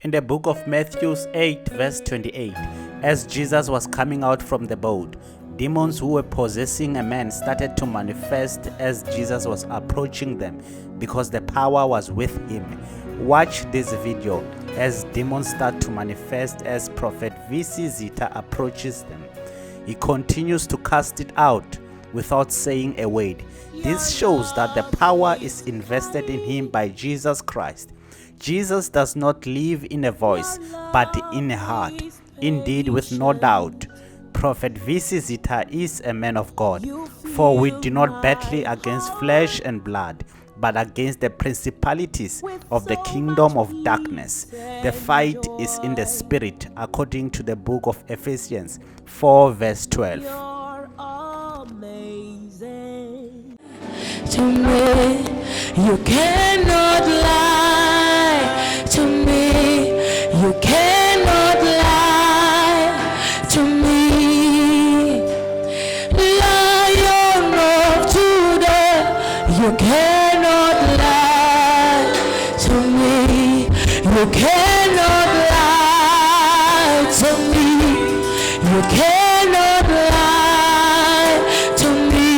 In the book of Matthew 8 verse 28, as Jesus was coming out from the boat, demons who were possessing a man started to manifest as Jesus was approaching them because the power was with him. Watch this video as demons start to manifest as Prophet Zitha approaches them. He continues to cast it out without saying a word. This shows that the power is invested in him by Jesus Christ. Jesus does not live in a voice, but in a heart. Indeed, with no doubt, Prophet Zitha is a man of God. For we do not battle against flesh and blood, but against the principalities of the kingdom of darkness. The fight is in the spirit, according to the book of Ephesians 4 verse 12. To me, you cannot lie. To me, you cannot lie. To me, Lion of Judah, you cannot lie. To me, you cannot lie. To me, you cannot lie. To me,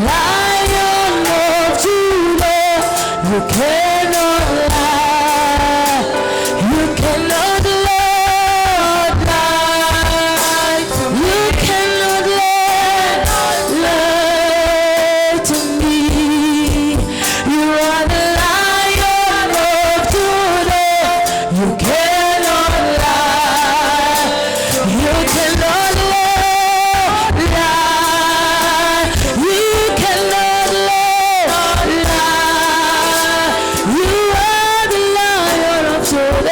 Lion of Judah, you cannot lie. You cannot lie. You cannot lie to me. You are the Lion of Judah. You cannot lie. You cannot lie. You cannot lie. You are the Lion of Judah.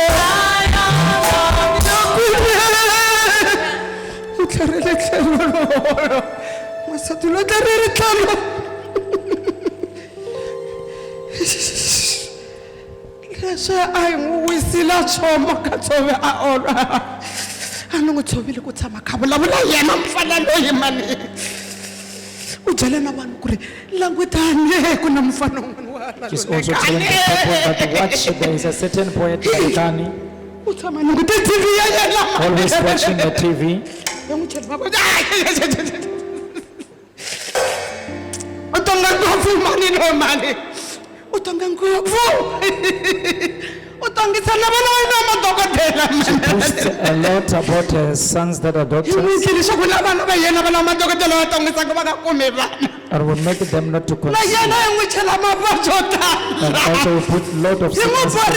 She's also telling the people that watch, there is a certain poet Marekani always watching the TV. She posts a lot about her sons that are doctors and will make them not to conceive. And also put a lot of sickness to her.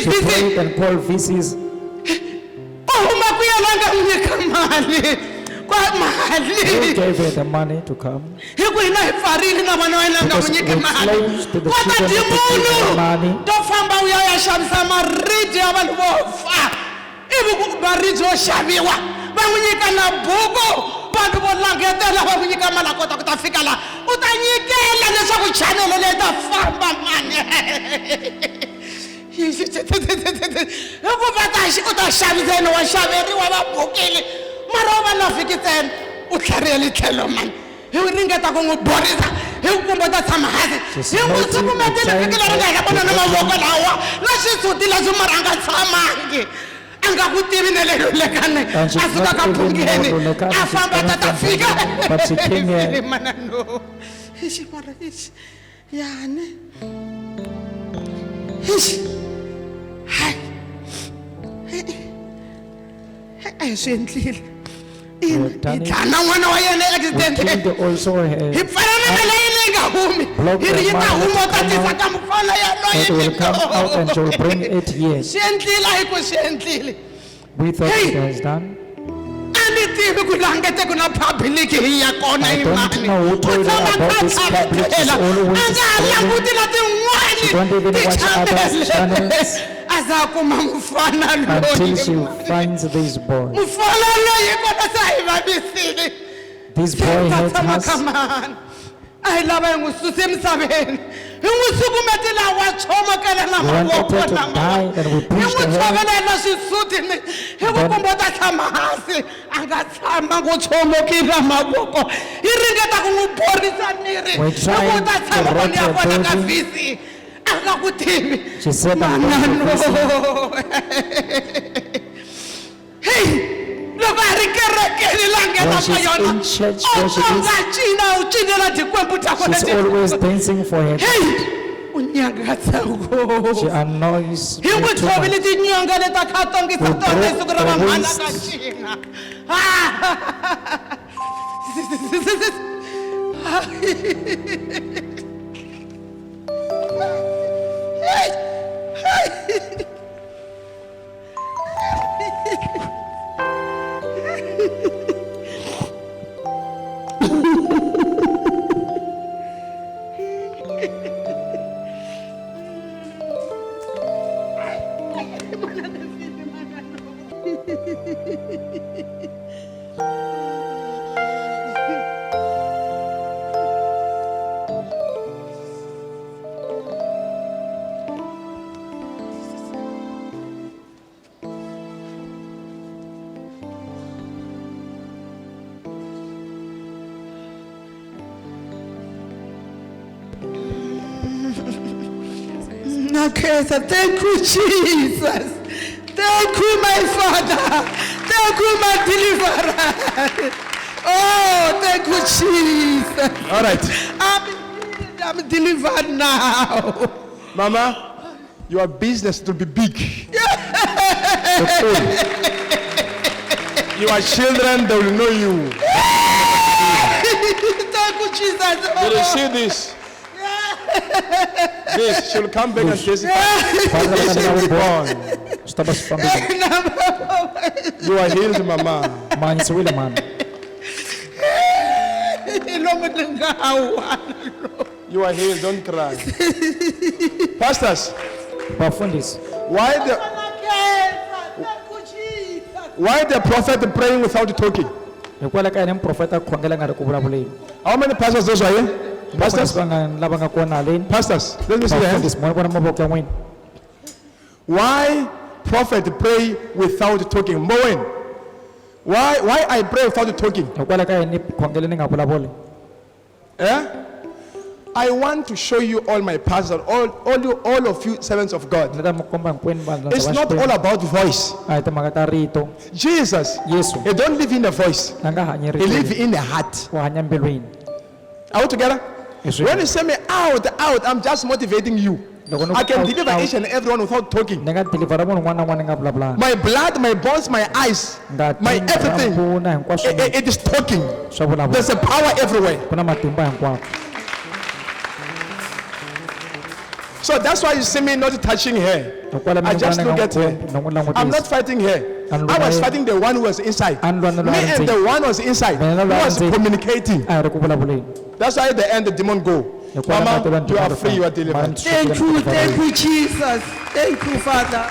She prayed and called VCs. Who gave her the money to come? Because we closed to the children to give her money. And she's not even more but she came here. Also it will come out and she will bring 8 years. We thought it has done. I don't know who told her about this public. She's always spreading. She don't even watch other channels until she finds this boy. This boy hates us. I love him with Susim Sabin. He was Sukumetila, what Chomakala, We wanted her to die, then we he pushed was her. Chomakala, she suited me. He was Kumbota Samahasi. I got Samago Chomokila Maboko. He read a Boris and Miri. We tried to rob her body. She said, I'm going to Hey! When she's in church, where she is, she's always dancing for her. She annoys me too much. Okay, so thank you, Jesus. Thank you, my Father. Thank you, my deliverer. Oh, thank you, Jesus. All right. I'm delivered now. Mama, your business will be big. Your children, they will know you. Thank you, Jesus. Did you see this? This, she will come back and testify. Stop us from the You are healed, Mama. man. It's really man. You are healed, don't cry. Pastors, Bafundis. why the prophet praying without talking? Ekwela ka ene profeta khongela ngari ku vulavuleni. How many pastors those are here? Pastors, lava nga kona haleni. pastors, let me see the hands. Bafundis mo vona mavoko ya n'wina. Why prophet pray without talking? Moen. Why I pray without talking? Ekwela ka ene khongela ni nga vulavuli. Eh? I want to show you all my pastors, all of you servants of God. Ni ta mi komba hinkwenu vanhu It's not all about voice. a hi timhaka ta rito. Jesus, Yesu he don't live in the voice. a nga hanyi He live ritweni, in the heart. u hanya mbilwini. Are we together? Yes, When sir. you say me out, I'm just motivating you. Loko ni I ku can out, deliver out. each and everyone without talking. Ni nga delivera munhu un'wana na un'wana ni nga vulavulanga. My blood, my bones, my eyes, Ngati, my everything, marhambu na hinkwaswo it is talking. swa vulavula. There's a power everywhere. Ku na matimba hinkwako. So that's why you see me not touching her. Ekwela mi I ni just vona ni look nga at her. n'wi kombi, ni n'wi I'm not langutisa. fighting her. And I was why- fighting the one who was inside. And Me lwana lwa and the ndzeni. one who was inside Mina who lwa was ndzeni. communicating. A hi ri ku vulavuleni. That's why at the end the demon go. Ekwela Mama, matimba you are ndzi free, you are mara delivered. ni swi tivile Thank you, ni ku Jesus. Thank you, Father.